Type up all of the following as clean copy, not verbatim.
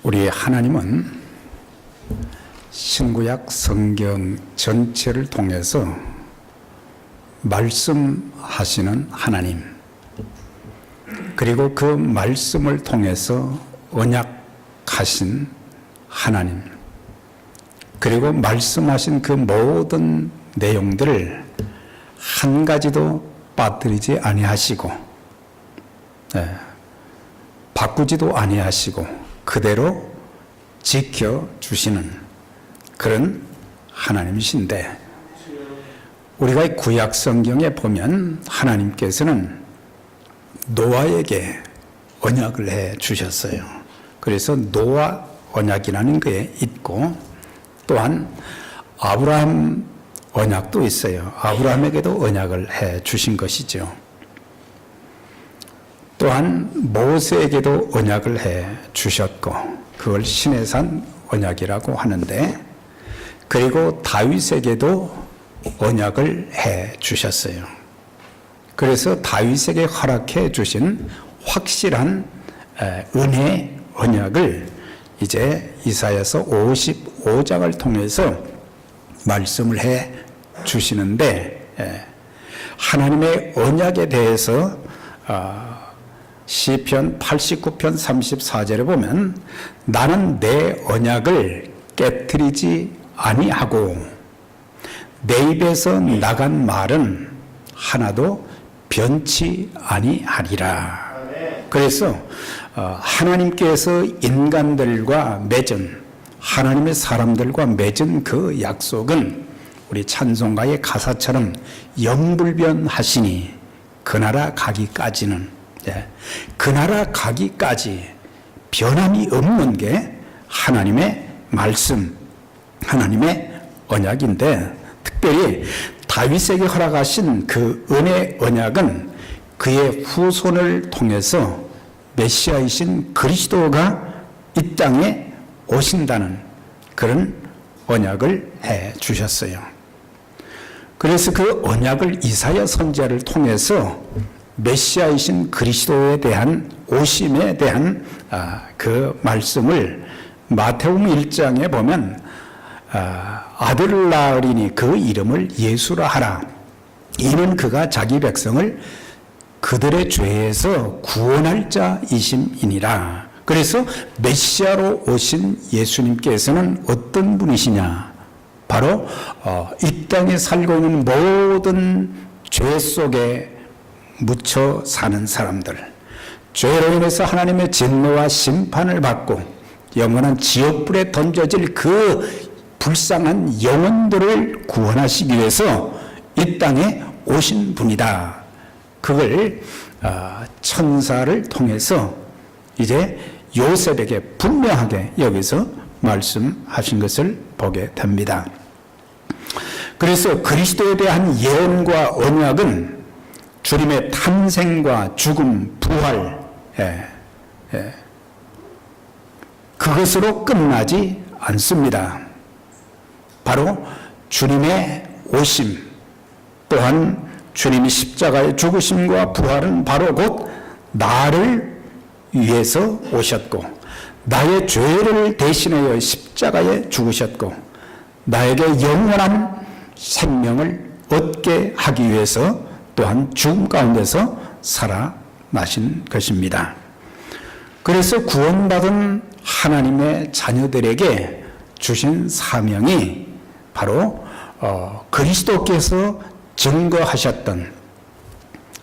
우리 하나님은 신구약 성경 전체를 통해서 말씀하시는 하나님, 그리고 그 말씀을 통해서 언약하신 하나님, 그리고 말씀하신 그 모든 내용들을 한 가지도 빠뜨리지 아니하시고 바꾸지도 아니하시고 그대로 지켜주시는 그런 하나님이신데, 우리가 구약 성경에 보면 하나님께서는 노아에게 언약을 해 주셨어요. 그래서 노아 언약이라는 게 있고, 또한 아브라함 언약도 있어요. 아브라함에게도 언약을 해 주신 것이죠. 또한 모세에게도 언약을 해 주셨고, 그걸 시내산 언약이라고 하는데, 그리고 다윗에게도 언약을 해 주셨어요. 그래서 다윗에게 허락해 주신 확실한 은혜 언약을 이제 이사야서 55장을 통해서 말씀을 해 주시는데, 하나님의 언약에 대해서 시편 89편 34절에 보면 나는 내 언약을 깨트리지 아니하고 내 입에서 나간 말은 하나도 변치 아니하리라. 그래서 하나님께서 인간들과 맺은, 하나님의 사람들과 맺은 그 약속은 우리 찬송가의 가사처럼 영불변하시니 그 나라 가기까지는, 그 나라 가기까지 변함이 없는 게 하나님의 말씀, 하나님의 언약인데, 특별히 다윗에게 허락하신 그 은혜 언약은 그의 후손을 통해서 메시아이신 그리스도가 이 땅에 오신다는 그런 언약을 해 주셨어요. 그래서 그 언약을 이사야 선지자를 통해서 메시아이신 그리스도에 대한 오심에 대한 그 말씀을 마태복음 1장에 보면 아들을 낳으리니 그 이름을 예수라 하라. 이는 그가 자기 백성을 그들의 죄에서 구원할 자이심이니라. 그래서 메시아로 오신 예수님께서는 어떤 분이시냐? 바로 이 땅에 살고 있는 모든 죄 속에 묻혀 사는 사람들, 죄로 인해서 하나님의 진노와 심판을 받고 영원한 지옥불에 던져질 그 불쌍한 영혼들을 구원하시기 위해서 이 땅에 오신 분이다. 그걸 천사를 통해서 이제 요셉에게 분명하게 여기서 말씀하신 것을 보게 됩니다. 그래서 그리스도에 대한 예언과 언약은 주님의 탄생과 죽음, 부활, 그것으로 끝나지 않습니다. 바로 주님의 오심, 또한 주님이 십자가의 죽으심과 부활은 바로 곧 나를 위해서 오셨고, 나의 죄를 대신하여 십자가에 죽으셨고, 나에게 영원한 생명을 얻게 하기 위해서 또한 죽음 가운데서 살아나신 것입니다. 그래서 구원받은 하나님의 자녀들에게 주신 사명이 바로 그리스도께서 증거하셨던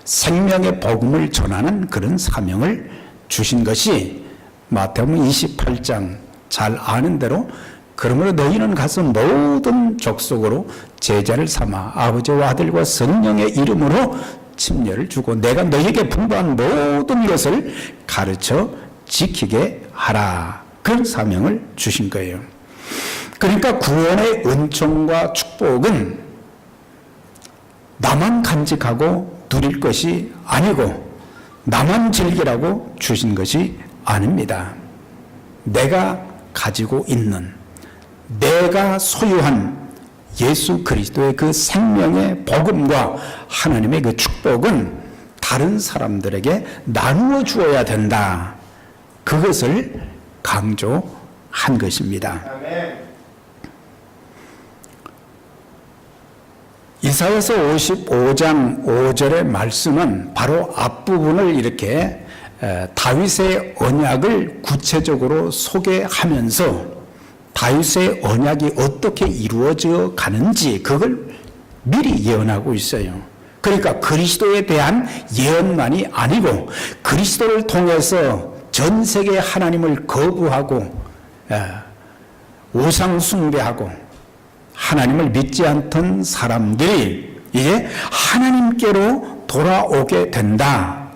생명의 복음을 전하는 그런 사명을 주신 것이 마태복음 28장 잘 아는 대로, 그러므로 너희는 가서 모든 족속으로 제자를 삼아 아버지와 아들과 성령의 이름으로 침례를 주고 내가 너희에게 분부한 모든 것을 가르쳐 지키게 하라. 그런 사명을 주신 거예요. 그러니까 구원의 은총과 축복은 나만 간직하고 누릴 것이 아니고 나만 즐기라고 주신 것이 아닙니다. 내가 가지고 있는, 내가 소유한 예수 그리스도의 그 생명의 복음과 하나님의 그 축복은 다른 사람들에게 나누어 주어야 된다. 그것을 강조한 것입니다. 이사야서 55장 5절의 말씀은 바로 앞부분을 이렇게 다윗의 언약을 구체적으로 소개하면서 다윗의 언약이 어떻게 이루어져 가는지 그걸 미리 예언하고 있어요. 그러니까 그리스도에 대한 예언만이 아니고 그리스도를 통해서 전 세계 하나님을 거부하고 우상 숭배하고 하나님을 믿지 않던 사람들이 이제 하나님께로 돌아오게 된다.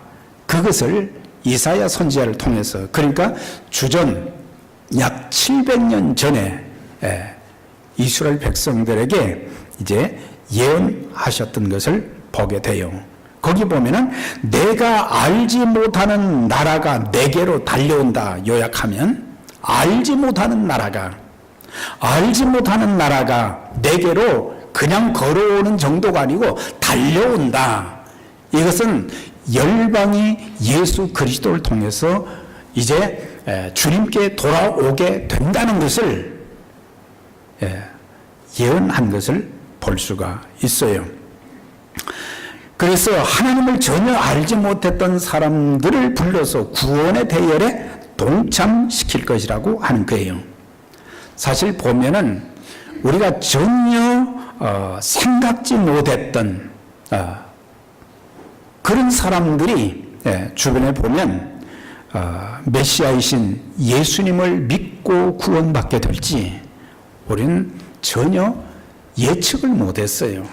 그것을 이사야 선지자를 통해서, 그러니까 주전 약 700년 전에 이스라엘 백성들에게 이제 예언하셨던 것을 보게 돼요. 거기 보면은 내가 알지 못하는 나라가 내게로 달려온다 요약하면, 알지 못하는 나라가 내게로 그냥 걸어오는 정도가 아니고 달려온다. 이것은 열방이 예수 그리스도를 통해서 이제 주님께 돌아오게 된다는 것을 예언한 것을 볼 수가 있어요. 그래서 하나님을 전혀 알지 못했던 사람들을 불러서 구원의 대열에 동참시킬 것이라고 하는 거예요. 사실 보면은 우리가 전혀 생각지 못했던 그런 사람들이 주변에 보면 메시아이신 예수님을 믿고 구원받게 될지 우리는 전혀 예측을 못했어요.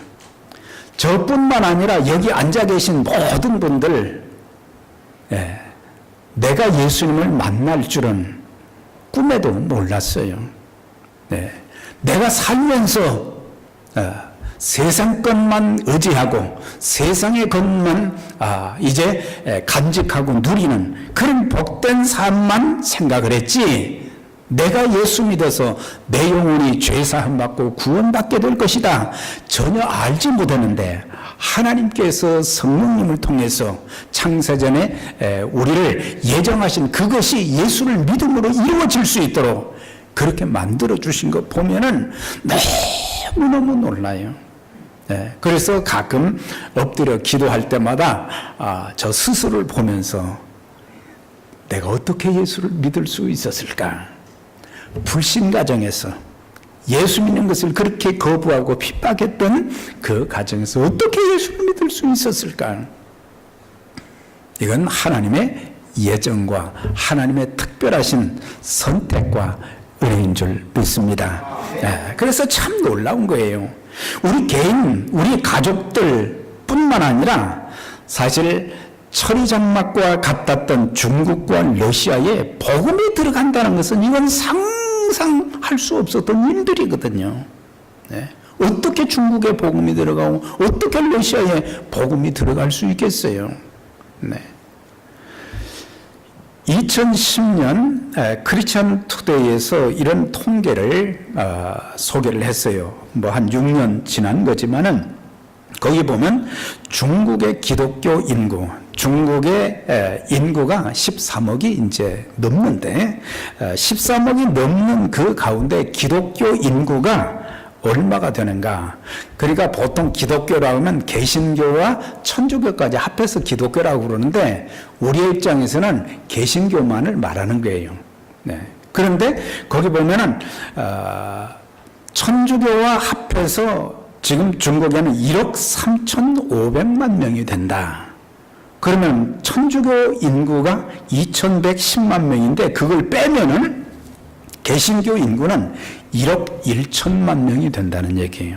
저뿐만 아니라 여기 앉아 계신 모든 분들, 내가 예수님을 만날 줄은 꿈에도 몰랐어요. 내가 살면서 세상 것만 의지하고 세상의 것만 이제 간직하고 누리는 그런 복된 삶만 생각을 했지, 내가 예수 믿어서 내 영혼이 죄사함 받고 구원받게 될 것이다 전혀 알지 못했는데, 하나님께서 성령님을 통해서 창세전에 우리를 예정하신 그것이 예수를 믿음으로 이루어질 수 있도록 그렇게 만들어 주신 거 보면은 너무너무 놀라요. 그래서 가끔 엎드려 기도할 때마다 저 스스로를 보면서 내가 어떻게 예수를 믿을 수 있었을까? 불신 가정에서 예수 믿는 것을 그렇게 거부하고 핍박했던 그 가정에서 어떻게 예수를 믿을 수 있었을까? 이건 하나님의 예정과 하나님의 특별하신 선택과 은혜인 줄 믿습니다. 그래서 참 놀라운 거예요. 우리 개인, 우리 가족들 뿐만 아니라 사실 천리장막과 같았던 중국과 러시아에 복음이 들어간다는 것은 이건 상상할 수 없었던 일들이거든요. 어떻게 중국에 복음이 들어가고 어떻게 러시아에 복음이 들어갈 수 있겠어요? 2010년 크리스천 투데이에서 이런 통계를 소개를 했어요. 뭐 한 6년 지난 거지만은 거기 보면 중국의 기독교 인구, 중국의 인구가 13억이 이제 넘는데 13억이 넘는 그 가운데 기독교 인구가 얼마가 되는가? 그러니까 보통 기독교라고 하면 개신교와 천주교까지 합해서 기독교라고 그러는데 우리의 입장에서는 개신교만을 말하는 거예요. 그런데 거기 보면은 천주교와 합해서 지금 중국에는 1억 3,500만 명이 된다. 그러면 천주교 인구가 2,110만 명인데 그걸 빼면은 개신교 인구는 1억 1천만 명이 된다는 얘기예요.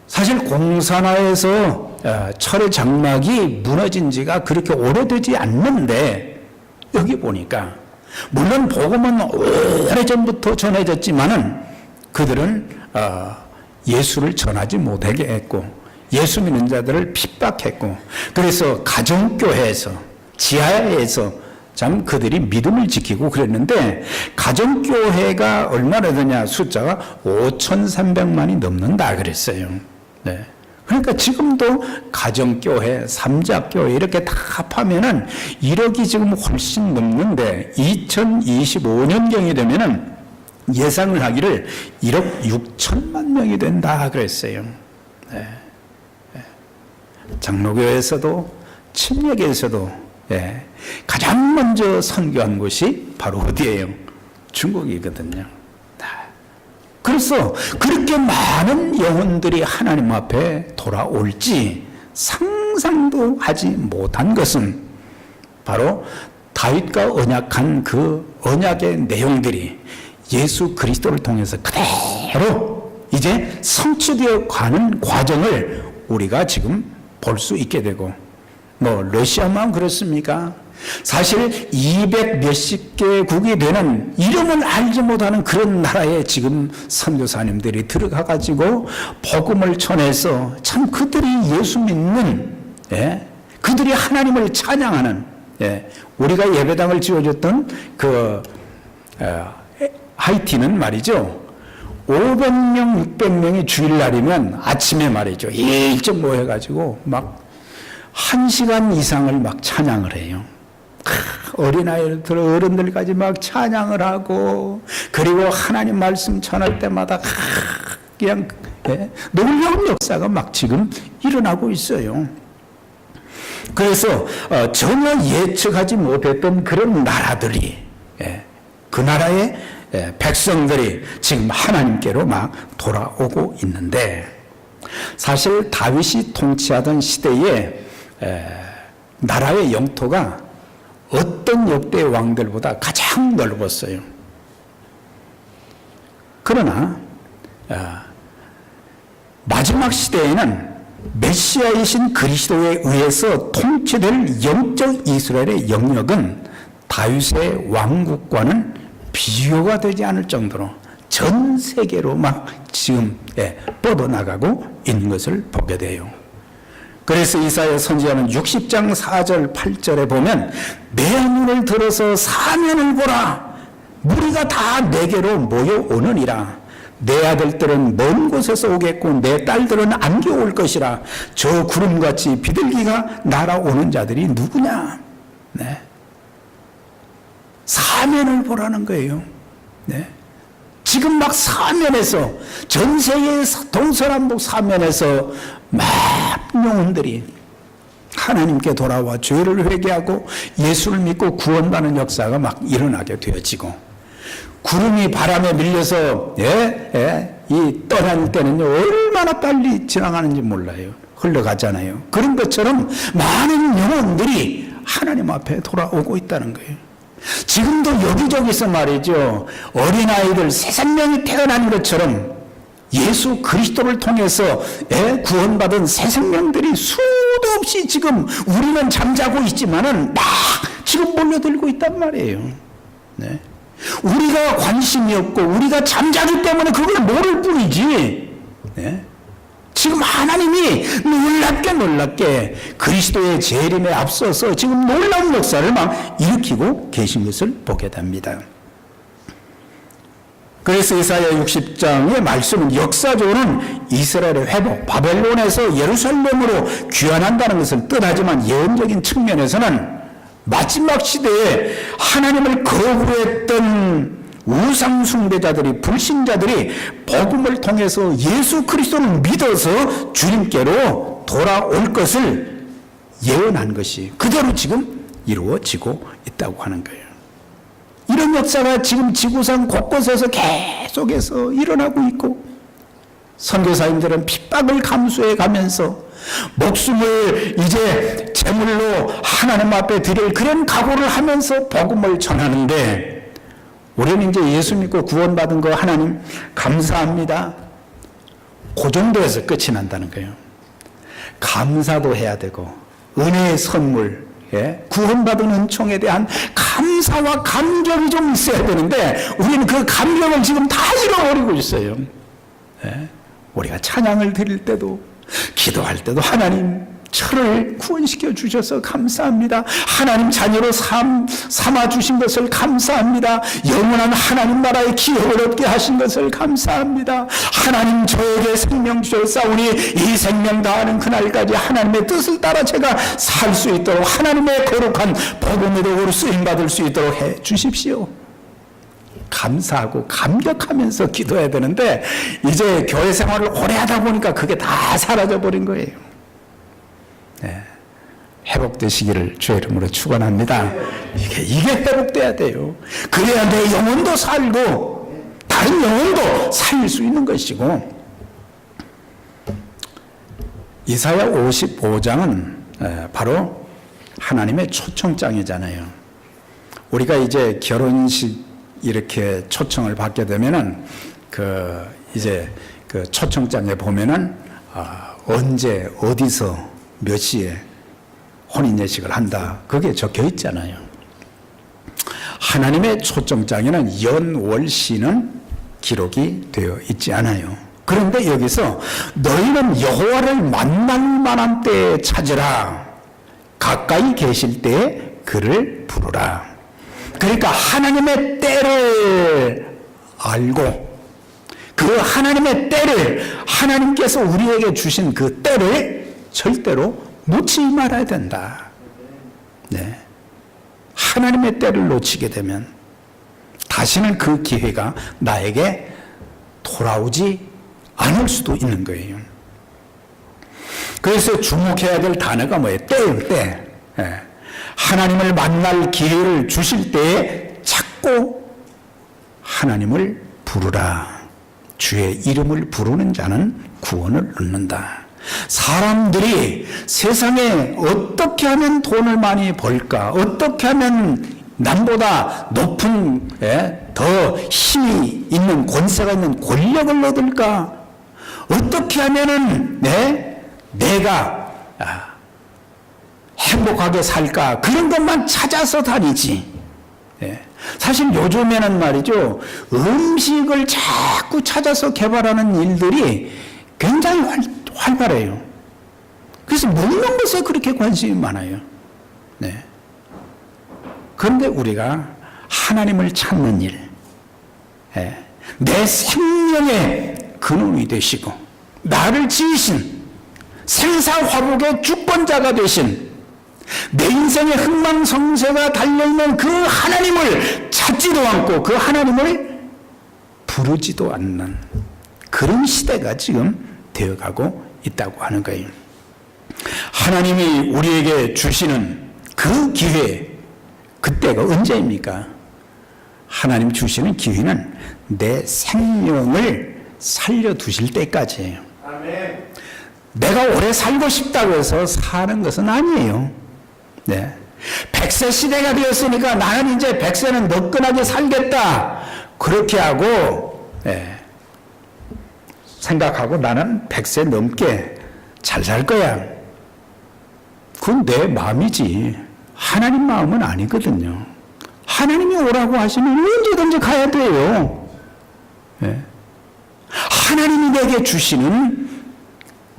사실 공산화에서 철의 장막이 무너진 지가 그렇게 오래되지 않는데 여기 보니까 물론 복음은 오래전부터 전해졌지만은 그들은 예수를 전하지 못하게 했고 예수 믿는 자들을 핍박했고 그래서 가정교회에서 지하에서 참 그들이 믿음을 지키고 그랬는데 가정교회가 얼마나 되냐 숫자가 5,300만이 넘는다 그랬어요. 그러니까 지금도 가정교회, 삼자교회 이렇게 다 합하면은 1억이 지금 훨씬 넘는데 2025년경이 되면은 예상을 하기를 1억 6천만 명이 된다 그랬어요. 네. 장로교에서도 침례교에서도 가장 먼저 선교한 곳이 바로 어디예요? 중국이거든요. 그래서 그렇게 많은 영혼들이 하나님 앞에 돌아올지 상상도 하지 못한 것은 바로 다윗과 언약한 그 언약의 내용들이 예수 그리스도를 통해서 그대로 이제 성취되어 가는 과정을 우리가 지금 볼 수 있게 되고, 뭐 러시아만 그렇습니까? 사실 200 몇십 개국이 되는 이름을 알지 못하는 그런 나라에 지금 선교사님들이 들어가 가지고 복음을 전해서 참 그들이 예수 믿는, 그들이 하나님을 찬양하는, 우리가 예배당을 지어줬던 그 하이티는 말이죠, 500명 600명이 주일날이면 아침에 말이죠 일찍 모여가지고 막 1시간 이상을 막 찬양을 해요. 어린아이들 어른들까지 막 찬양을 하고, 그리고 하나님 말씀 전할 때마다 그냥 놀라운 역사가 막 지금 일어나고 있어요. 그래서 전혀 예측하지 못했던 그런 나라들이, 그 나라의 백성들이 지금 하나님께로 막 돌아오고 있는데, 사실 다윗이 통치하던 시대에 나라의 영토가 어떤 역대 왕들보다 가장 넓었어요. 그러나 마지막 시대에는 메시아이신 그리스도에 의해서 통치될 영적 이스라엘의 영역은 다윗의 왕국과는 비교가 되지 않을 정도로 전 세계로 막 지금 뻗어나가고 있는 것을 보게 돼요. 그래서 이사야 선지자는 60장 4절 8절에 보면 내 눈을 들어서 사면을 보라, 무리가 다 내게로 모여오느니라. 내 아들들은 먼 곳에서 오겠고 내 딸들은 안겨올 것이라. 저 구름같이 비둘기가 날아오는 자들이 누구냐. 사면을 보라는 거예요. 지금 막 사면에서, 전 세계의 동서남북 사면에서 막 영혼들이 하나님께 돌아와 죄를 회개하고 예수를 믿고 구원받는 역사가 막 일어나게 되어지고, 구름이 바람에 밀려서 이 떠날 때는요 얼마나 빨리 지나가는지 몰라요. 흘러가잖아요. 그런 것처럼 많은 영혼들이 하나님 앞에 돌아오고 있다는 거예요. 지금도 여기저기서 말이죠, 어린아이들 새 생명이 태어난 것처럼 예수 그리스도를 통해서 구원받은 새 생명들이 수도 없이 지금 우리는 잠자고 있지만은 막 지금 몰려들고 있단 말이에요. 우리가 관심이 없고 우리가 잠자기 때문에 그걸 모를 뿐이지, 지금 하나님이 놀랍게 그리스도의 재림에 앞서서 지금 놀라운 역사를 막 일으키고 계신 것을 보게 됩니다. 그래서 이사야 60장의 말씀은 역사적으로는 이스라엘의 회복, 바벨론에서 예루살렘으로 귀환한다는 것을 뜻하지만, 예언적인 측면에서는 마지막 시대에 하나님을 거부했던 우상 숭배자들이, 불신자들이 복음을 통해서 예수 그리스도를 믿어서 주님께로 돌아올 것을 예언한 것이 그대로 지금 이루어지고 있다고 하는 거예요. 이런 역사가 지금 지구상 곳곳에서 계속해서 일어나고 있고, 선교사님들은 핍박을 감수해 가면서 목숨을 이제 제물로 하나님 앞에 드릴 그런 각오를 하면서 복음을 전하는데, 우리는 이제 예수 믿고 구원받은 거 하나님 감사합니다, 그 정도에서 끝이 난다는 거예요. 감사도 해야 되고, 은혜의 선물, 구원받은 은총에 대한 감사와 감격이 좀 있어야 되는데, 우리는 그 감격을 지금 다 잃어버리고 있어요. 우리가 찬양을 드릴 때도, 기도할 때도 하나님 저를 구원시켜 주셔서 감사합니다. 하나님 자녀로 삼아 주신 것을 감사합니다. 영원한 하나님 나라의 기업을 얻게 하신 것을 감사합니다. 하나님 저에게 생명 주셨사오니 이 생명 다하는 그날까지 하나님의 뜻을 따라 제가 살 수 있도록 하나님의 거룩한 복음의 도구로 쓰임받을 수 있도록 해 주십시오. 감사하고 감격하면서 기도해야 되는데 이제 교회 생활을 오래 하다 보니까 그게 다 사라져 버린 거예요. 네. 회복되시기를 주의 이름으로 축원합니다. 이게 회복돼야 돼요. 그래야 내 영혼도 살고 다른 영혼도 살릴 수 있는 것이고. 이사야 55장은 바로 하나님의 초청장이잖아요. 우리가 이제 결혼식 이렇게 초청을 받게 되면은 이제 그 초청장에 보면은 언제 어디서 몇 시에 혼인예식을 한다. 그게 적혀 있잖아요. 하나님의 초청장에는 연월시는 기록이 되어 있지 않아요. 그런데 여기서 너희는 여호와를 만날 만한 때에 찾으라. 가까이 계실 때에 그를 부르라. 그러니까 하나님의 때를 알고 그 하나님의 때를 하나님께서 우리에게 주신 그 때를 절대로 놓치지 말아야 된다. 네. 하나님의 때를 놓치게 되면 다시는 그 기회가 나에게 돌아오지 않을 수도 있는 거예요. 그래서 주목해야 될 단어가 뭐예요? 때예요, 때. 네. 하나님을 만날 기회를 주실 때에 찾고 하나님을 부르라. 주의 이름을 부르는 자는 구원을 얻는다. 사람들이 세상에 어떻게 하면 돈을 많이 벌까? 어떻게 하면 남보다 높은 더 힘이 있는 권세가 있는 권력을 얻을까? 어떻게 하면은 내가 행복하게 살까? 그런 것만 찾아서 다니지. 사실 요즘에는 말이죠, 음식을 자꾸 찾아서 개발하는 일들이 굉장히 활발해요. 그래서 먹는 것에 그렇게 관심이 많아요. 네. 그런데 우리가 하나님을 찾는 일, 내 생명의 근원이 되시고 나를 지으신 생사화복의 주권자가 되신 내 인생의 흥망성쇠가 달려있는 그 하나님을 찾지도 않고 그 하나님을 부르지도 않는 그런 시대가 지금 되어가고 있다고 하는 거예요. 하나님이 우리에게 주시는 그 기회, 그때가 언제입니까? 하나님 주시는 기회는 내 생명을 살려두실 때까지예요. 아멘. 내가 오래 살고 싶다고 해서 사는 것은 아니에요. 네. 100세 시대가 되었으니까 나는 이제 100세는 너끈하게 살겠다. 그렇게 하고, 생각하고 나는 100세 넘게 잘 살 거야. 그건 내 마음이지. 하나님 마음은 아니거든요. 하나님이 오라고 하시면 언제든지 가야 돼요. 하나님이 내게 주시는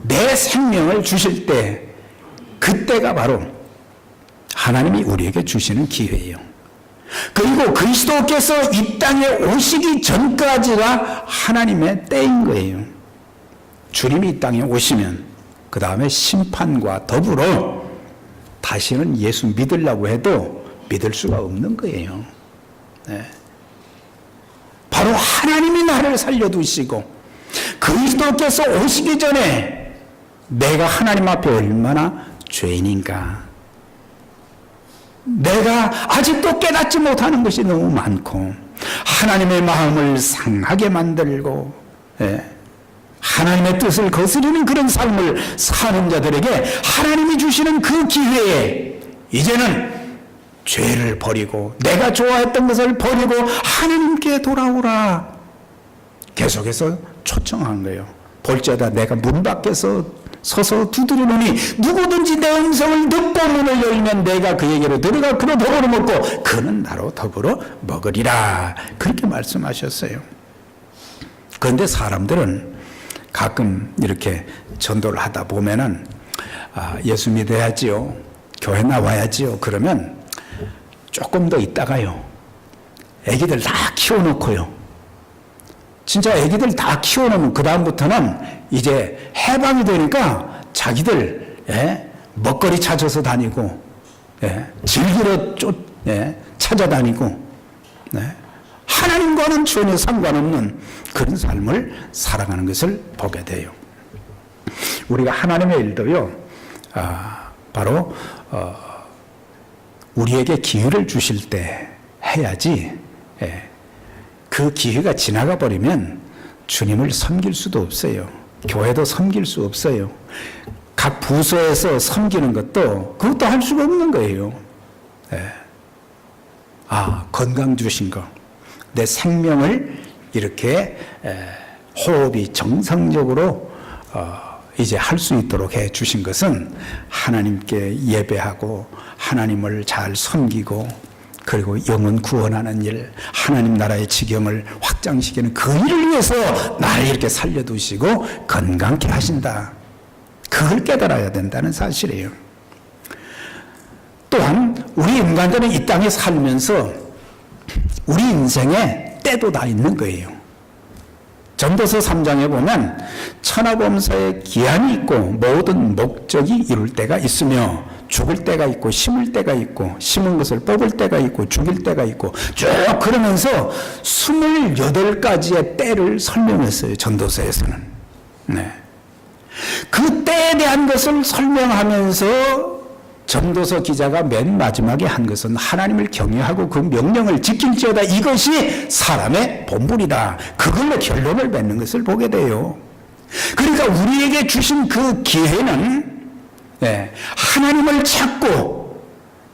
내 생명을 주실 때, 그때가 바로 하나님이 우리에게 주시는 기회예요. 그리고 그리스도께서 이 땅에 오시기 전까지가 하나님의 때인 거예요. 주님이 이 땅에 오시면 그 다음에 심판과 더불어 다시는 예수 믿으려고 해도 믿을 수가 없는 거예요. 바로 하나님이 나를 살려두시고 그리스도께서 오시기 전에 내가 하나님 앞에 얼마나 죄인인가, 내가 아직도 깨닫지 못하는 것이 너무 많고 하나님의 마음을 상하게 만들고 하나님의 뜻을 거스르는 그런 삶을 사는 자들에게 하나님이 주시는 그 기회에 이제는 죄를 버리고 내가 좋아했던 것을 버리고 하나님께 돌아오라 계속해서 초청한 거예요. 볼지어다 내가 문 밖에서 서서 두드리노니 누구든지 내 음성을 듣고 문을 열면 내가 그에게로 들어가 그로 더불어 먹고 그는 나로 더불어 먹으리라, 그렇게 말씀하셨어요. 그런데 사람들은 가끔 이렇게 전도를 하다 보면은 예수 믿어야지요, 교회 나와야지요, 그러면 조금 더 있다가요, 애기들 다 키워놓고요, 진짜 애기들 다 키워놓으면 그 다음부터는 이제 해방이 되니까 자기들 먹거리 찾아서 다니고, 즐기러 찾아다니고, 하나님과는 전혀 상관없는 그런 삶을 살아가는 것을 보게 돼요. 우리가 하나님의 일도요, 바로 우리에게 기회를 주실 때 해야지, 그 기회가 지나가 버리면 주님을 섬길 수도 없어요. 교회도 섬길 수 없어요. 각 부서에서 섬기는 그것도 할 수가 없는 거예요. 건강 주신 거, 내 생명을 이렇게 호흡이 정상적으로 이제 할 수 있도록 해 주신 것은 하나님께 예배하고 하나님을 잘 섬기고, 그리고 영혼 구원하는 일, 하나님 나라의 지경을 확장시키는 그 일을 위해서 나를 이렇게 살려두시고 건강케 하신다. 그걸 깨달아야 된다는 사실이에요. 또한 우리 인간들은 이 땅에 살면서 우리 인생에 때도 다 있는 거예요. 전도서 3장에 보면 천하범사에 기한이 있고 모든 목적이 이룰 때가 있으며 죽을 때가 있고 심을 때가 있고 심은 것을 뽑을 때가 있고 죽일 때가 있고 쭉 그러면서 28가지의 때를 설명했어요. 전도서에서는. 그 때에 대한 것을 설명하면서 전도서 기자가 맨 마지막에 한 것은 하나님을 경외하고 그 명령을 지킬지어다, 이것이 사람의 본분이다. 그걸로 결론을 맺는 것을 보게 돼요. 그러니까 우리에게 주신 그 기회는 하나님을 찾고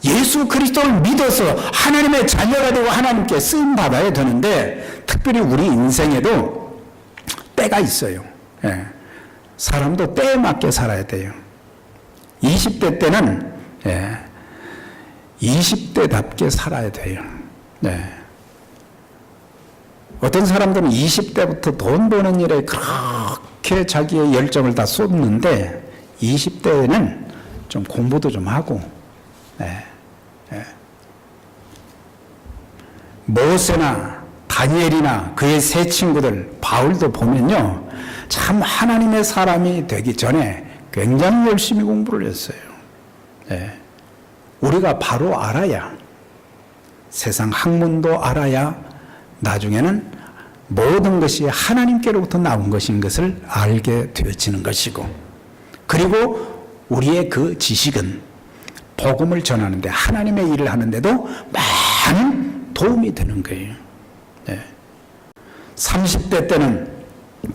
예수 그리스도를 믿어서 하나님의 자녀가 되고 하나님께 쓰임 받아야 되는데, 특별히 우리 인생에도 때가 있어요. 사람도 때에 맞게 살아야 돼요. 20대 때는 20대답게 살아야 돼요. 어떤 사람들은 20대부터 돈 버는 일에 그렇게 자기의 열정을 다 쏟는데 20대에는 좀 공부도 좀 하고, 모세나 다니엘이나 그의 세 친구들 바울도 보면요, 참 하나님의 사람이 되기 전에 굉장히 열심히 공부를 했어요. 우리가 바로 알아야, 세상 학문도 알아야 나중에는 모든 것이 하나님께로부터 나온 것인 것을 알게 되어지는 것이고, 그리고 우리의 그 지식은 복음을 전하는데, 하나님의 일을 하는데도 많은 도움이 되는 거예요. 30대 때는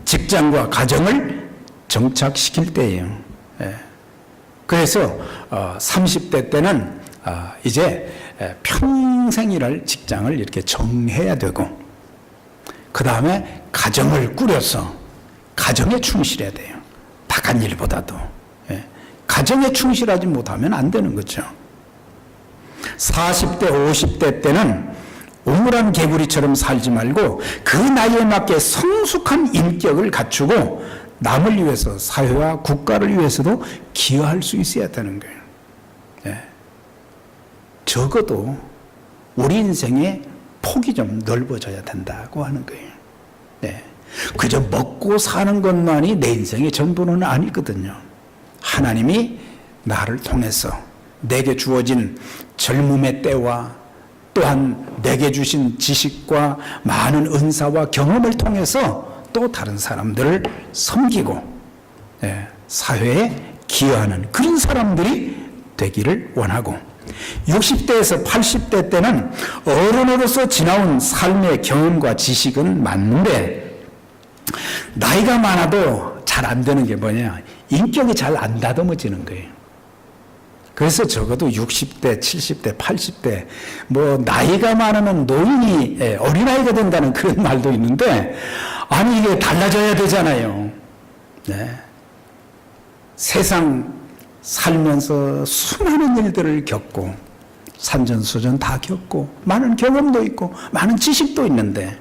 직장과 가정을 정착시킬 때예요. 그래서 30대 때는 이제 평생 일할 직장을 이렇게 정해야 되고, 그 다음에 가정을 꾸려서 가정에 충실해야 돼요. 바깥 일보다도. 가정에 충실하지 못하면 안 되는 거죠. 40대, 50대 때는 우물한 개구리처럼 살지 말고 그 나이에 맞게 성숙한 인격을 갖추고 남을 위해서, 사회와 국가를 위해서도 기여할 수 있어야 되는 거예요. 적어도 우리 인생의 폭이 좀 넓어져야 된다고 하는 거예요. 그저 먹고 사는 것만이 내 인생의 전부는 아니거든요. 하나님이 나를 통해서 내게 주어진 젊음의 때와 또한 내게 주신 지식과 많은 은사와 경험을 통해서 또 다른 사람들을 섬기고 사회에 기여하는 그런 사람들이 되기를 원하고, 60대에서 80대 때는 어른으로서 지나온 삶의 경험과 지식은 맞는데 나이가 많아도 잘 안 되는 게 뭐냐, 인격이 잘 안 다듬어지는 거예요. 그래서 적어도 60대, 70대, 80대, 뭐 나이가 많으면 노인이 어린아이가 된다는 그런 말도 있는데, 아니 이게 달라져야 되잖아요. 세상 살면서 수많은 일들을 겪고 산전수전 다 겪고 많은 경험도 있고 많은 지식도 있는데,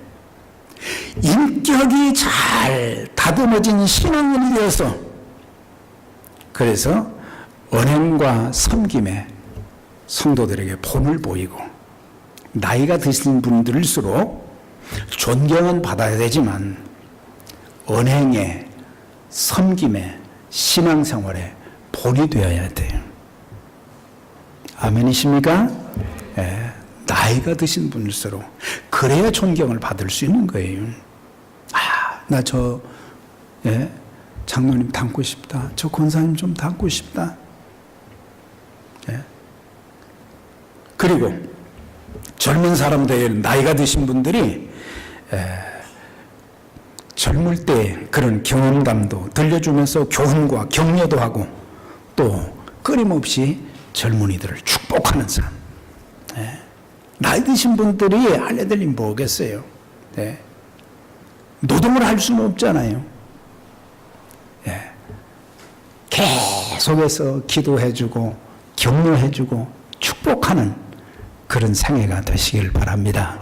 인격이 잘 다듬어진 신앙인이 되어서, 그래서 언행과 섬김에 성도들에게 본을 보이고, 나이가 드신 분들일수록 존경은 받아야 되지만 언행에 섬김에 신앙생활에 본이 되어야 돼요. 아멘이십니까? 예, 나이가 드신 분일수록 그래야 존경을 받을 수 있는 거예요. 나 장로님 닮고 싶다. 저 권사님 좀 닮고 싶다. 예. 그리고 젊은 사람들, 나이가 드신 분들이 젊을 때 그런 경험담도 들려주면서 교훈과 격려도 하고 또 끊임없이 젊은이들을 축복하는 사람. 나이 드신 분들이 할 애들이 뭐겠어요? 노동을 할 수는 없잖아요. 계속해서 기도해주고 격려해주고 축복하는 그런 생애가 되시길 바랍니다.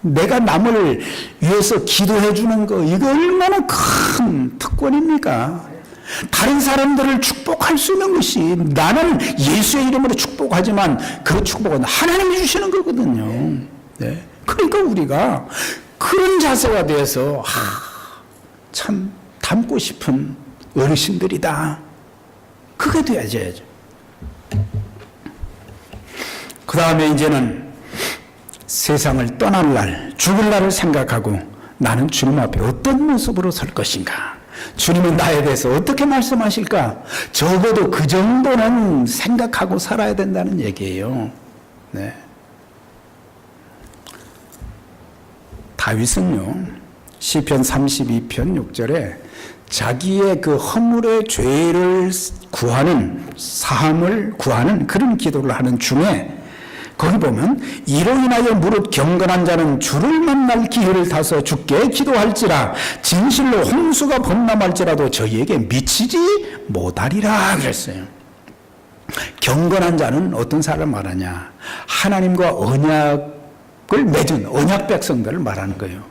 내가 남을 위해서 기도해주는 거, 이거 얼마나 큰 특권입니까? 다른 사람들을 축복할 수 있는 것이, 나는 예수의 이름으로 축복하지만 그 축복은 하나님이 주시는 거거든요. 그러니까 우리가 그런 자세가 되어서 참 닮고 싶은 어르신들이다. 그게 되어야죠. 그 다음에 이제는 세상을 떠날 날, 죽을 날을 생각하고 나는 주님 앞에 어떤 모습으로 설 것인가? 주님은 나에 대해서 어떻게 말씀하실까? 적어도 그 정도는 생각하고 살아야 된다는 얘기예요. 다윗은요, 시편 32편 6절에 자기의 그 허물의 죄를 구하는, 사함을 구하는 그런 기도를 하는 중에 거기 보면 이로 인하여 무릇 경건한 자는 주를 만날 기회를 타서 주께 기도할지라 진실로 홍수가 범람할지라도 저희에게 미치지 못하리라 그랬어요. 경건한 자는 어떤 사람을 말하냐? 하나님과 언약을 맺은 언약 백성들을 말하는 거예요.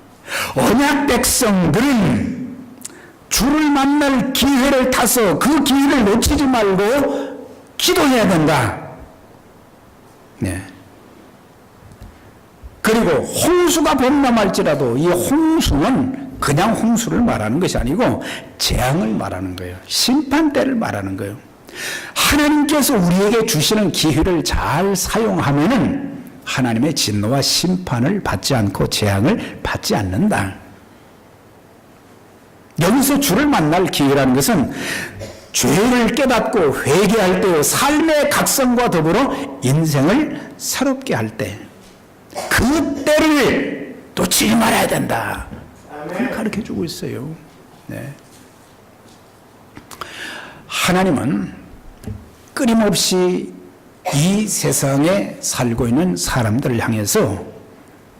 언약 백성들은 주를 만날 기회를 타서 그 기회를 놓치지 말고 기도해야 된다. 그리고 홍수가 범람할지라도 이 홍수는 그냥 홍수를 말하는 것이 아니고 재앙을 말하는 거예요. 심판대를 말하는 거예요. 하나님께서 우리에게 주시는 기회를 잘 사용하면은 하나님의 진노와 심판을 받지 않고 재앙을 받지 않는다. 여기서 주를 만날 기회라는 것은 죄를 깨닫고 회개할 때요, 삶의 각성과 더불어 인생을 새롭게 할 때, 그 때를 놓치지 말아야 된다. 그걸 가르쳐주고 있어요. 하나님은 끊임없이 이 세상에 살고 있는 사람들을 향해서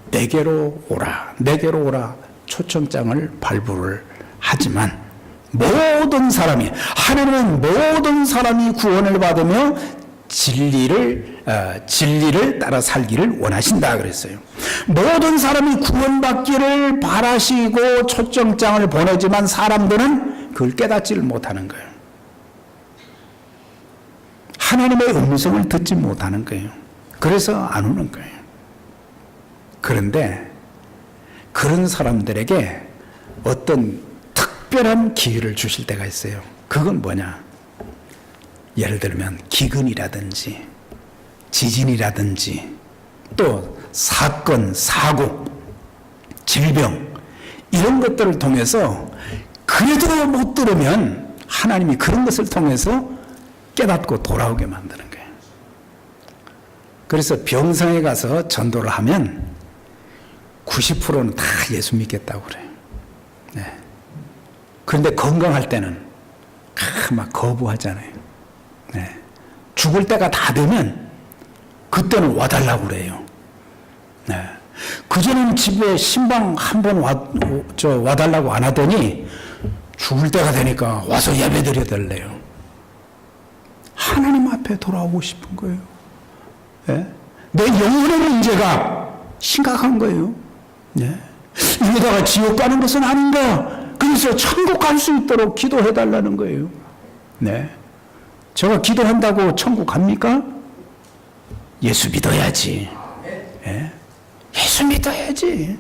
내게로 오라, 내게로 오라 초청장을 발부를 하지만 모든 사람이, 하나님은 모든 사람이 구원을 받으며 진리를 따라 살기를 원하신다 그랬어요. 모든 사람이 구원받기를 바라시고 초청장을 보내지만 사람들은 그걸 깨닫지를 못하는 거예요. 하나님의 음성을 듣지 못하는 거예요. 그래서 안 오는 거예요. 그런데 그런 사람들에게 어떤 특별한 기회를 주실 때가 있어요. 그건 뭐냐? 예를 들면 기근이라든지 지진이라든지 또 사건, 사고, 질병 이런 것들을 통해서 그래도 못 들으면 하나님이 그런 것을 통해서 깨닫고 돌아오게 만드는 거예요. 그래서 병상에 가서 전도를 하면 90%는 다 예수 믿겠다고 그래요. 그런데 건강할 때는 막 거부하잖아요. 죽을 때가 다 되면 그때는 와달라고 그래요. 그전에는 집에 신방 한 번 와달라고 안 하더니 죽을 때가 되니까 와서 예배 드려달래요. 하나님 앞에 돌아오고 싶은 거예요. 내 영혼의 문제가 심각한 거예요. 이러다가 지옥 가는 것은 아닌가. 그래서 천국 갈 수 있도록 기도해달라는 거예요. 저거 기도한다고 천국 갑니까? 예수 믿어야지. 예? 예수 믿어야지.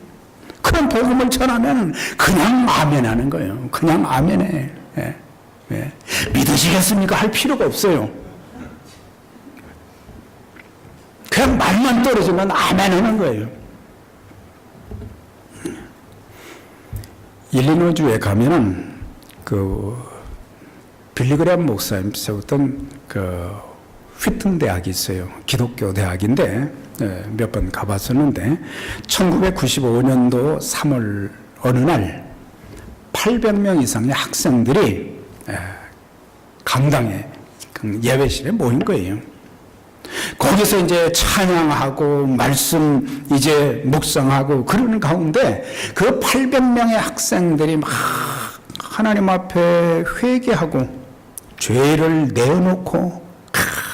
그런 복음을 전하면 그냥 아멘 하는 거예요. 그냥 아멘해. 예? 예? 믿으시겠습니까? 할 필요가 없어요. 그냥 말만 떨어지면 아멘 하는 거예요. 일리노이주에 가면은 빌리그램 목사님 세웠던 휘튼 대학이 있어요. 기독교 대학인데 몇 번 가봤었는데 1995년도 3월 어느 날 800명 이상의 학생들이 강당에 예배실에 모인 거예요. 거기서 이제 찬양하고 말씀 이제 묵상하고 그러는 가운데 그 800명의 학생들이 막 하나님 앞에 회개하고 죄를 내어놓고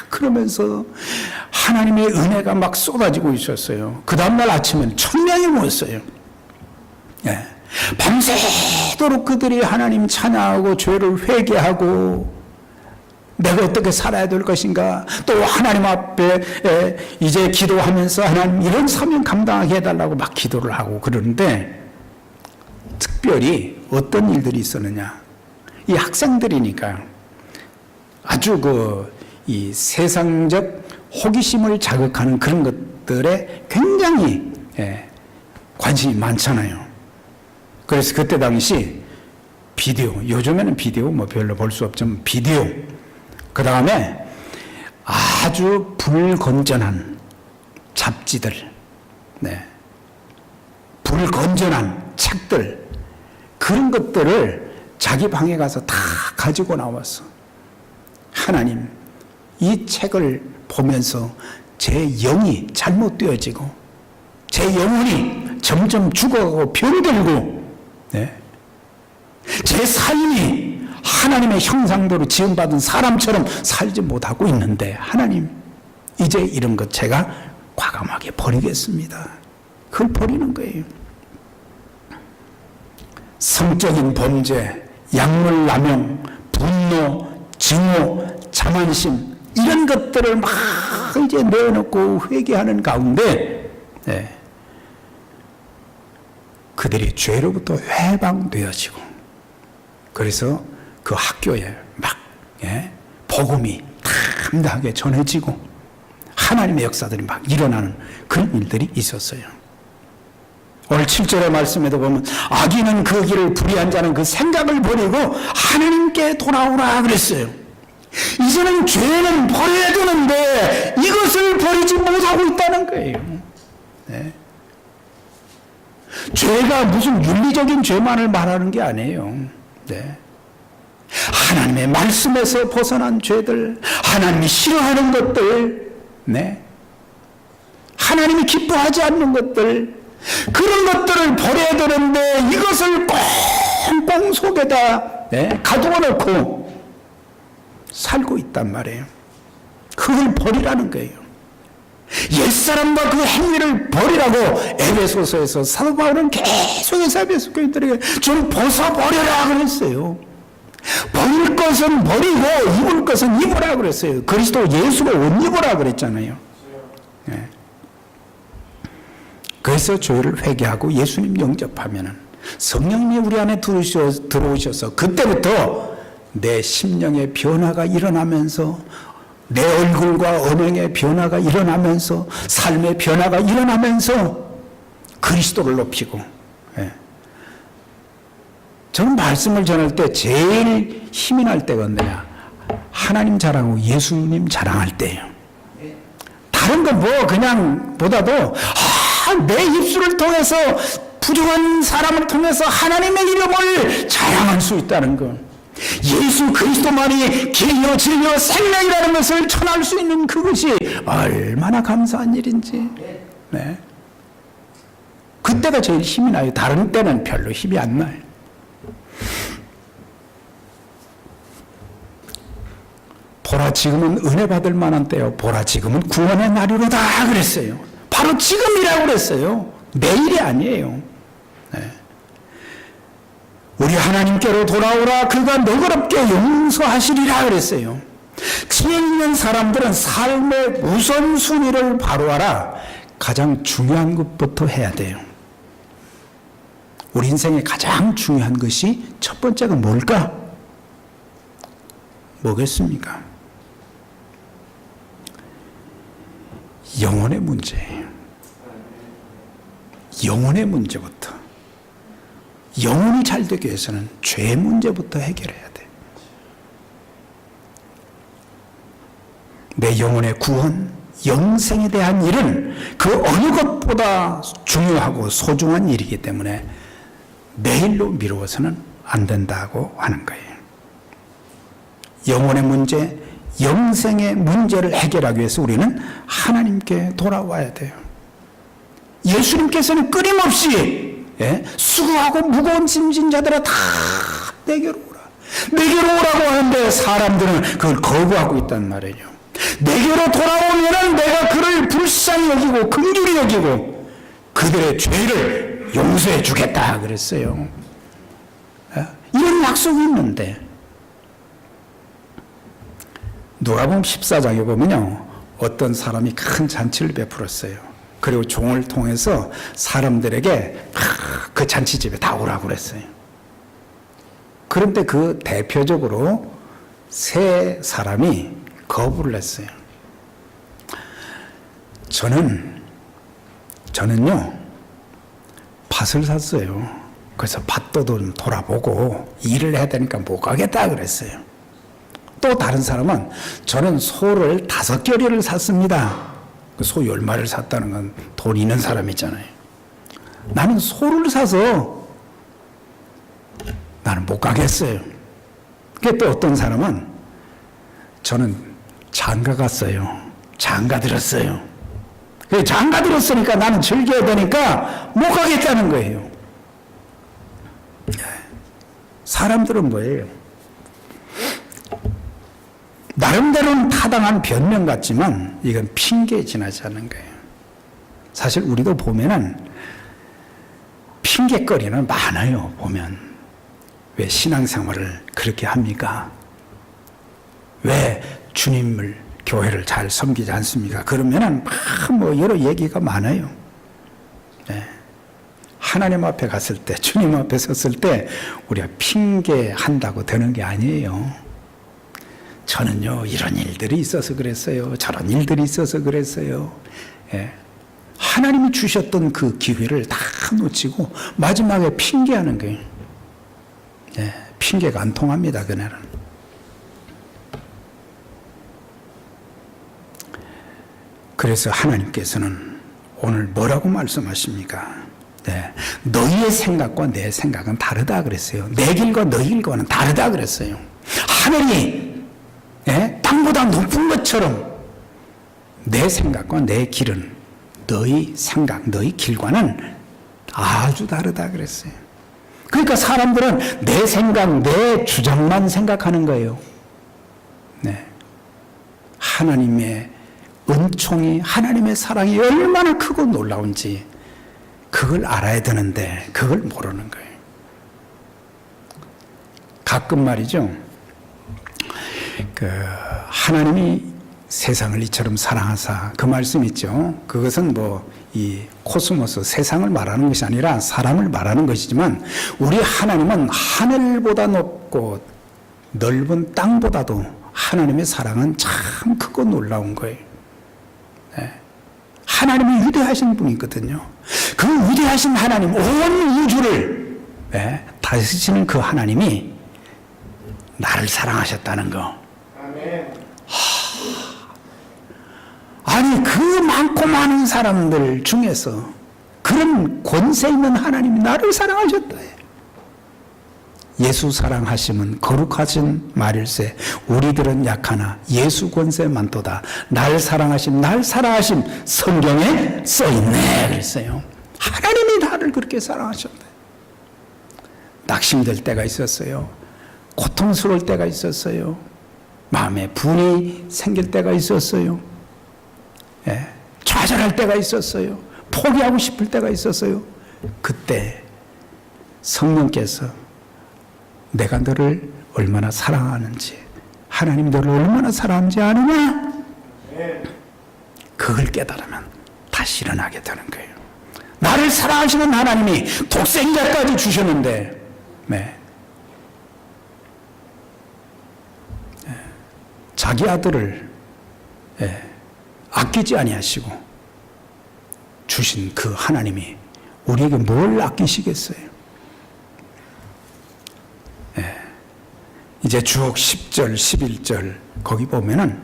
그러면서 하나님의 은혜가 막 쏟아지고 있었어요. 그 다음날 아침엔 1000명이 모였어요. 예. 밤새도록 그들이 하나님 찬양하고 죄를 회개하고 내가 어떻게 살아야 될 것인가, 또 하나님 앞에 이제 기도하면서 하나님 이런 사명 감당하게 해달라고 막 기도를 하고 그러는데 특별히 어떤 일들이 있었느냐, 이 학생들이니까 아주 이 세상적 호기심을 자극하는 그런 것들에 굉장히 관심이 많잖아요. 그래서 그때 당시 비디오, 요즘에는 비디오 뭐 별로 볼 수 없지만 비디오, 그 다음에 아주 불건전한 잡지들, 불건전한 책들, 그런 것들을 자기 방에 가서 다 가지고 나왔어. 하나님, 이 책을 보면서 제 영이 잘못되어지고 제 영혼이 점점 죽어가고 병들고 제 삶이 하나님의 형상대로 지음받은 사람처럼 살지 못하고 있는데 하나님, 이제 이런 것 제가 과감하게 버리겠습니다. 그걸 버리는 거예요. 성적인 범죄, 약물남용, 분노, 증오, 자만심, 이런 것들을 막 이제 내어놓고 회개하는 가운데 그들이 죄로부터 해방되어지고, 그래서 그 학교에 막 복음이 담대하게 전해지고 하나님의 역사들이 막 일어나는 그런 일들이 있었어요. 오늘 7절의 말씀에도 보면 악인은 그 길을 불의한 자는 그 생각을 버리고 하나님께 돌아오라 그랬어요. 이제는 죄는 버려야 되는데 이것을 버리지 못하고 있다는 거예요. 죄가 무슨 윤리적인 죄만을 말하는 게 아니에요. 하나님의 말씀에서 벗어난 죄들, 하나님이 싫어하는 것들, 하나님이 기뻐하지 않는 것들, 그런 것들을 버려야 되는데 이것을 꽁꽁 속에다 가두어 놓고 살고 있단 말이에요. 그걸 버리라는 거예요. 옛사람과 그 행위를 버리라고 에베소서에서 사도 바울은 계속해서 에베소 교인들에게 좀 벗어버려라 그랬어요. 버릴 것은 버리고 입을 것은 입으라 그랬어요. 그리스도 예수가 옷 입으라 그랬잖아요. 그래서 죄를 회개하고 예수님 영접하면은 성령님이 우리 안에 들어오셔서 그때부터 내 심령의 변화가 일어나면서 내 얼굴과 언행의 변화가 일어나면서 삶의 변화가 일어나면서 그리스도를 높이고, 저는 말씀을 전할 때 제일 힘이 날 때가 언제냐? 하나님 자랑하고 예수님 자랑할 때예요. 다른 건 뭐 그냥 보다도 내 입술을 통해서 부족한 사람을 통해서 하나님의 이름을 자랑할 수 있다는 것, 예수 그리스도만이 길이요 진리요 생명이라는 것을 전할 수 있는 그것이 얼마나 감사한 일인지. 그때가 제일 힘이 나요. 다른 때는 별로 힘이 안 나요. 보라, 지금은 은혜 받을 만한 때요. 보라, 지금은 구원의 날이로다 그랬어요. 바로 지금이라고 그랬어요. 내일이 아니에요. 우리 하나님께로 돌아오라, 그가 너그럽게 용서하시리라 그랬어요. 지혜 있는 사람들은 삶의 우선순위를 바로하라. 가장 중요한 것부터 해야 돼요. 우리 인생에 가장 중요한 것이 첫 번째가 뭘까? 뭐겠습니까? 영혼의 문제예요. 영혼의 문제부터. 영혼이 잘 되기 위해서는 죄 문제부터 해결해야 돼. 내 영혼의 구원, 영생에 대한 일은 그 어느 것보다 중요하고 소중한 일이기 때문에 내일로 미루어서는 안 된다고 하는 거예요. 영혼의 문제, 영생의 문제를 해결하기 위해서 우리는 하나님께 돌아와야 돼요. 예수님께서는 끊임없이 수고하고 무거운 짐진 자들아 다 내게로 오라. 내게로 오라고 하는데 사람들은 그걸 거부하고 있단 말이에요. 내게로 돌아오면 내가 그를 불쌍히 여기고 긍휼히 여기고 그들의 죄를 용서해 주겠다 그랬어요. 이런 약속이 있는데 누가복음 14장에 보면요, 어떤 사람이 큰 잔치를 베풀었어요. 그리고 종을 통해서 사람들에게 그 잔치집에 다 오라고 그랬어요. 그런데 그 대표적으로 세 사람이 거부를 했어요. 저는요 밭을 샀어요. 그래서 밭도 좀 돌아보고 일을 해야 되니까 못 가겠다 그랬어요. 또 다른 사람은 저는 소를 5겨리를 샀습니다. 그 소 10마리를 샀다는 건 돈 있는 사람이잖아요. 나는 소를 사서 나는 못 가겠어요. 그게 또 어떤 사람은 저는 장가 갔어요. 장가 들었어요. 장가 들었으니까 나는 즐겨야 되니까 못 가겠다는 거예요. 사람들은 뭐예요? 나름대로는 타당한 변명 같지만 이건 핑계에 지나지 않는 거예요. 사실 우리도 보면은 핑계거리는 많아요. 보면 왜 신앙생활을 그렇게 합니까? 왜 주님을 교회를 잘 섬기지 않습니까? 그러면은 뭐 여러 얘기가 많아요. 네. 하나님 앞에 갔을 때, 주님 앞에 섰을 때 우리가 핑계한다고 되는 게 아니에요. 저는요 이런 일들이 있어서 그랬어요. 저런 일들이 있어서 그랬어요. 예. 하나님이 주셨던 그 기회를 다 놓치고 마지막에 핑계하는 거예요. 예. 핑계가 안 통합니다. 그날은. 그래서 하나님께서는 오늘 뭐라고 말씀하십니까? 네. 너희의 생각과 내 생각은 다르다 그랬어요. 내 길과 너희 길과는 다르다 그랬어요. 하늘이 땅보다 높은 것처럼 내 생각과 내 길은 너희 생각, 너희 길과는 아주 다르다 그랬어요. 그러니까 사람들은 내 생각, 내 주장만 생각하는 거예요. 네. 하나님의 은총이, 하나님의 사랑이 얼마나 크고 놀라운지 그걸 알아야 되는데 그걸 모르는 거예요. 가끔 말이죠. 하나님이 세상을 이처럼 사랑하사, 그 말씀 있죠. 그것은 이 코스모스, 세상을 말하는 것이 아니라 사람을 말하는 것이지만 우리 하나님은 하늘보다 높고 넓은 땅보다도 하나님의 사랑은 참 크고 놀라운 거예요. 네. 하나님이 위대하신 분이거든요. 그 위대하신 하나님, 온 우주를 다스리시는 그 하나님이 나를 사랑하셨다는 거. 아니 그 많고 많은 사람들 중에서 그런 권세 있는 하나님이 나를 사랑하셨다. 예수 사랑하심은 거룩하신 말일세 우리들은 약하나 예수 권세 많도다. 날 사랑하심 성경에 써있네 그랬어요. 하나님이 나를 그렇게 사랑하셨대. 낙심될 때가 있었어요. 고통스러울 때가 있었어요. 마음에 분이 생길 때가 있었어요. 좌절할 때가 있었어요. 포기하고 싶을 때가 있었어요. 그때 성령께서 내가 너를 얼마나 사랑하는지 하나님 너를 얼마나 사랑하는지 아느냐? 그걸 깨달으면 다시 일어나게 되는 거예요. 나를 사랑하시는 하나님이 독생자까지 주셨는데, 네. 자기 아들을 아끼지 아니하시고 주신 그 하나님이 우리에게 뭘 아끼시겠어요? 이제 주옥 10절, 11절 거기 보면은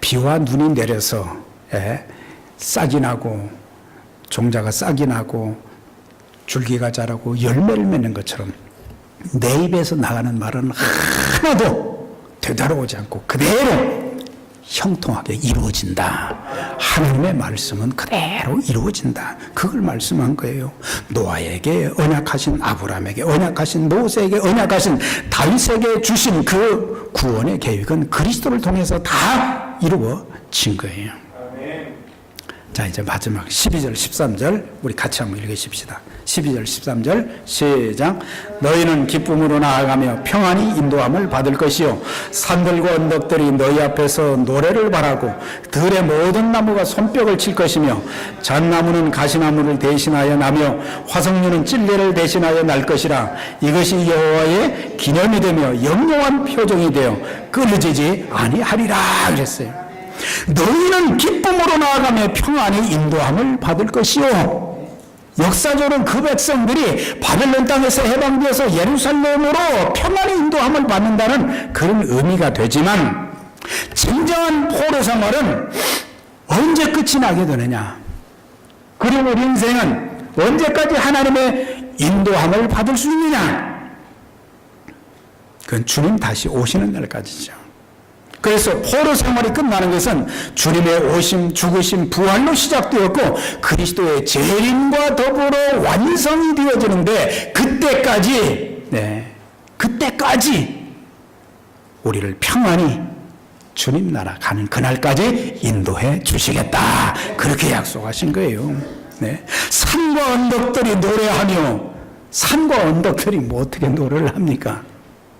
비와 눈이 내려서 싹이 나고 종자가 싹이 나고 줄기가 자라고 열매를 맺는 것처럼 내 입에서 나가는 말은 하나도 되돌아오지 않고 그대로 형통하게 이루어진다. 하나님의 말씀은 그대로 이루어진다. 그걸 말씀한 거예요. 노아에게 언약하신, 아브라함에게 언약하신, 모세에게 언약하신, 다윗에게 주신 그 구원의 계획은 그리스도를 통해서 다 이루어진 거예요. 자, 이제 마지막 12절 13절 우리 같이 한번 읽으십시다. 12절 13절 시작. 너희는 기쁨으로 나아가며 평안히 인도함을 받을 것이요 산들과 언덕들이 너희 앞에서 노래를 바라고 들의 모든 나무가 손뼉을 칠 것이며 잣나무는 가시나무를 대신하여 나며 화석류는 찔레를 대신하여 날 것이라. 이것이 여호와의 기념이 되며 영롱한 표정이 되어 끊어지지 아니하리라 그랬어요. 너희는 기쁨으로 나아가며 평안히 인도함을 받을 것이요. 역사적으로 그 백성들이 바벨론 땅에서 해방되어서 예루살렘으로 평안히 인도함을 받는다는 그런 의미가 되지만 진정한 포로 생활은 언제 끝이 나게 되느냐? 그리고 우리 인생은 언제까지 하나님의 인도함을 받을 수 있느냐? 그건 주님 다시 오시는 날까지죠. 그래서 포로 생활이 끝나는 것은 주님의 오심, 죽으심, 부활로 시작되었고 그리스도의 재림과 더불어 완성이 되어지는데 그때까지 우리를 평안히 주님 나라 가는 그날까지 인도해 주시겠다. 그렇게 약속하신 거예요. 네. 산과 언덕들이 노래하며 산과 언덕들이 뭐 어떻게 노래를 합니까?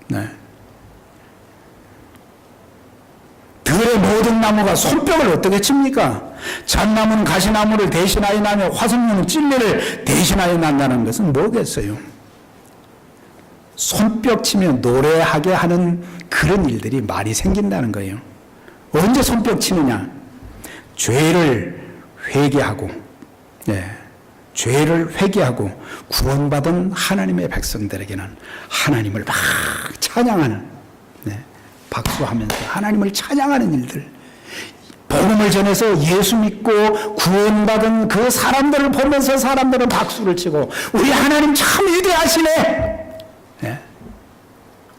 네. 들의 모든 나무가 손뼉을 어떻게 칩니까? 잣나무는 가시나무를 대신하여 나며 화석류는 찔레를 대신하여 난다는 것은 뭐겠어요? 손뼉 치며 노래하게 하는 그런 일들이 많이 생긴다는 거예요. 언제 손뼉 치느냐? 죄를 회개하고 죄를 회개하고 구원받은 하나님의 백성들에게는 하나님을 막 찬양하는 박수하면서 하나님을 찬양하는 일들, 복음을 전해서 예수 믿고 구원받은 그 사람들을 보면서 사람들은 박수를 치고 우리 하나님 참 위대하시네.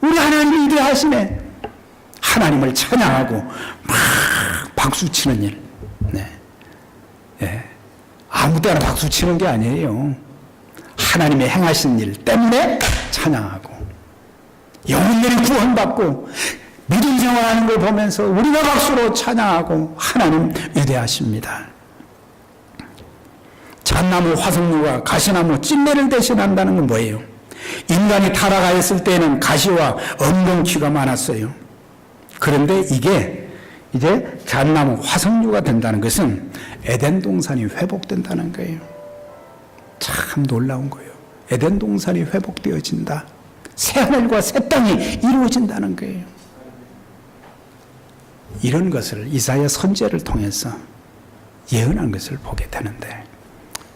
우리 하나님 위대하시네. 하나님을 찬양하고 막 박수 치는 일. 아무 때나 박수 치는 게 아니에요. 하나님의 행하신 일 때문에 찬양하고 영혼들이 구원받고 믿음 생활하는 걸 보면서 우리가 박수로 찬양하고 하나님 위대하십니다. 잣나무, 화석류가 가시나무, 찔레를 대신한다는 건 뭐예요? 인간이 타락하였을 때에는 가시와 엉겅퀴가 많았어요. 그런데 이게 이제 잣나무, 화석류가 된다는 것은 에덴 동산이 회복된다는 거예요. 참 놀라운 거예요. 에덴 동산이 회복되어진다. 새 하늘과 새 땅이 이루어진다는 거예요. 이런 것을 이사야 선지자를 통해서 예언한 것을 보게 되는데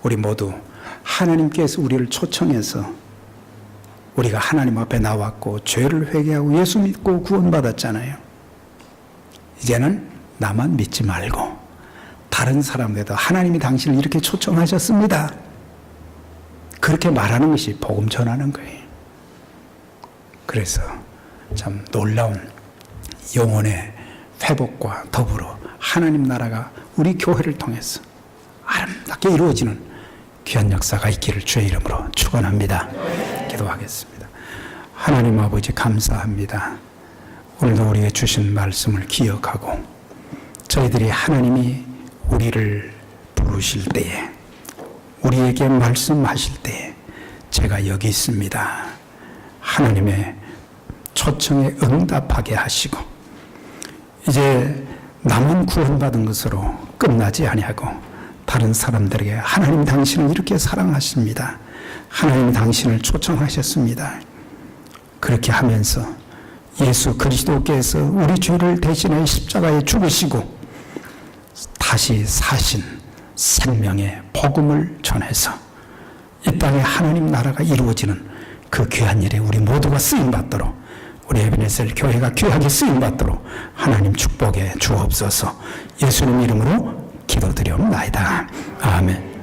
우리 모두 하나님께서 우리를 초청해서 우리가 하나님 앞에 나왔고 죄를 회개하고 예수 믿고 구원받았잖아요. 이제는 나만 믿지 말고 다른 사람들도 하나님이 당신을 이렇게 초청하셨습니다. 그렇게 말하는 것이 복음 전하는 거예요. 그래서 참 놀라운 영혼의 회복과 더불어 하나님 나라가 우리 교회를 통해서 아름답게 이루어지는 귀한 역사가 있기를 주의 이름으로 축원합니다. 기도하겠습니다. 하나님 아버지 감사합니다. 오늘도 우리에게 주신 말씀을 기억하고 저희들이 하나님이 우리를 부르실 때에 우리에게 말씀하실 때에 제가 여기 있습니다. 하나님의 초청에 응답하게 하시고 이제 남은 구원받은 것으로 끝나지 아니하고 다른 사람들에게 하나님 당신을 이렇게 사랑하십니다. 하나님 당신을 초청하셨습니다. 그렇게 하면서 예수 그리스도께서 우리 죄를 대신해 십자가에 죽으시고 다시 사신 생명의 복음을 전해서 이 땅에 하나님 나라가 이루어지는 그 귀한 일에 우리 모두가 쓰임받도록, 우리 에베네셀 교회가 귀하게 쓰임받도록 하나님 축복해 주옵소서. 예수님 이름으로 기도드리옵나이다. 아멘.